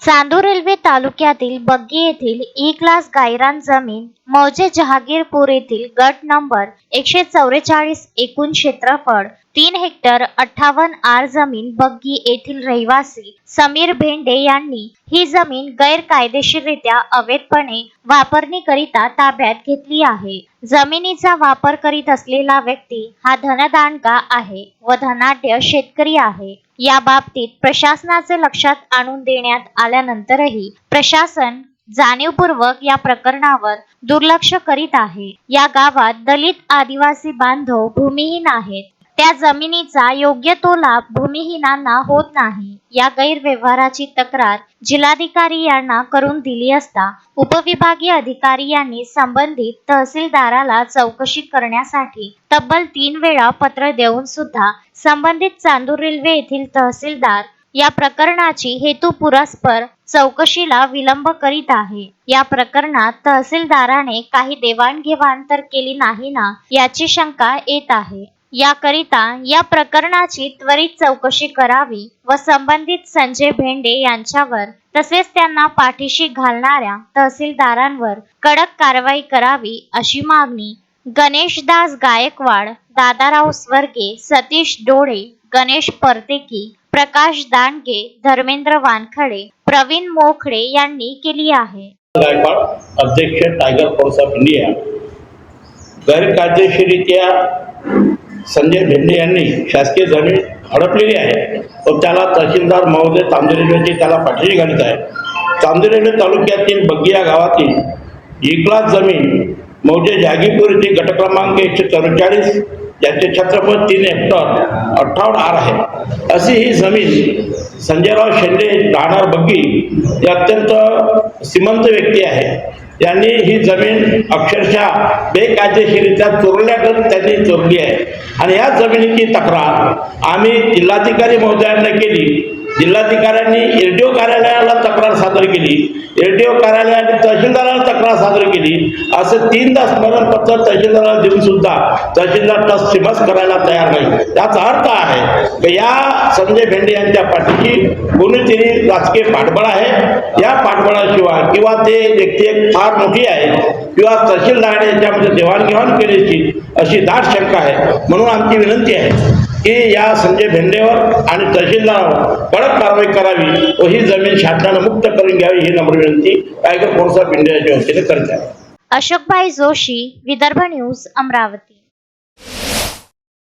Chandur railway तालुक्यातील बग्गी येथील E class गायरान जमीन मौजे जहागीरपूर येथील गट नंबर 144 एकूण क्षेत्रफळ 3 हेक्टर 58 आर जमीन बग्गी येथील रहिवासी समीर भेंडे यांनी ही जमीन गैरकायदेशीररित्या अवैधपणे वापरणीकरिता ताब्यात घेतली आहे। जमिनीचा वापर करीत असलेला व्यक्ती हा धनदांडगा आहे व धनाढ्य शेतकरी आहे। या बाबतीत प्रशासनाचे लक्षात आणून देण्यात आल्यानंतरही प्रशासन जाणीवपूर्वक या प्रकरणावर दुर्लक्ष करीत आहे। या गावात दलित आदिवासी बांधव भूमिहीन आहेत। त्या जमिनीचा योग्य तो लाभ भूमिहीनांना होत नाही। या गैरव्यवहाराची तक्रार जिल्हाधिकारी यांना करून दिली असता उपविभागीय अधिकारी यांनी संबंधित तहसीलदाराला चौकशी करण्यासाठी तब्बल 3 वेळा पत्र देऊन सुद्धा संबंधित चांदूर रेल्वे येथील तहसीलदार या प्रकरणाची हेतुपुरस्पर चौकशीला विलंब करीत आहे। या प्रकरणात तहसीलदाराने काही देवाणघेवाण तर केली नाही ना याची शंका येत आहे। याकरिता या प्रकरणाची त्वरित चौकशी करावी व संबंधित संजय भेंडे यांच्यावर तसेच त्यांना पाठीशी घालणाऱ्या तहसीलदारांवर कडक कारवाई करावी अशी मागणी गणेशदास गायकवाड, दादाराव स्वर्गे, सतीश डोळे, गणेश परतेकी, प्रकाश दांडगे, धर्मेंद्र वानखडे, प्रवीण मोखडे यांनी केली आहे। गायकवाड, अध्यक्ष टायगर फोर्स ऑफ इंडिया। गैरकायदेशीररित्या संजय भेंडे यांनी शासकीय जमीन हडपलेली आहे व त्याला तहसीलदार महोदय चांदूर रेल्वेचे त्याला पाठीशी घालत आहे। चांदूर रेल्वे तालुक्यातील बग्गी या गावातील ई क्लास जमीन मौजे जहागीरपूर येथे गट क्रमांक 144 ज्याचे क्षेत्रफळ 3 हेक्टर 58 आर आहे। अशी ही जमीन संजयराव शेंडे राहणार बग्गी हे अत्यंत श्रीमंत व्यक्ती आहे। त्यांनी ही जमीन अक्षरशः बेकायदेशीररित्या चोरल्यागत त्यांनी चोरली आहे आणि या जमिनीची तक्रार आम्ही जिल्हाधिकारी महोदयांना केली। जिल्हाधिकाऱ्यांनी एलडीओ कार्यालयाला तक्रार सादर केली, एलडीओ कार्यालयाने तहसीलदाराला तक्रार सादर केली। असं 3दा स्मरणपत्र तहसीलदाराला देऊन सुद्धा तहसीलदार तहसीमस करायला तयार नाही। याचा अर्थ आहे की या संजय भेंडे यांच्या पाठीशी कोणीतरी राजकीय पाठबळ आहे। या पाठबळाशिवाय किंवा ते व्यक्ती एक फार मोठी आहे किंवा तहसीलदाराने याच्यामध्ये देवाणघेवाण केल्याची अशी दाट शंका आहे। म्हणून आमची विनंती आहे की या संजय भेंडेवर आणि तहसीलदारावर कडक कारवाई करावी व ही जमीन शासनाने मुक्त करून घ्यावी ही नम्र विनंती टायगर फोर्स ऑफ इंडियाच्या वतीने करत आहे। अशोकभाई जोशी, विदर्भ न्यूज, अमरावती।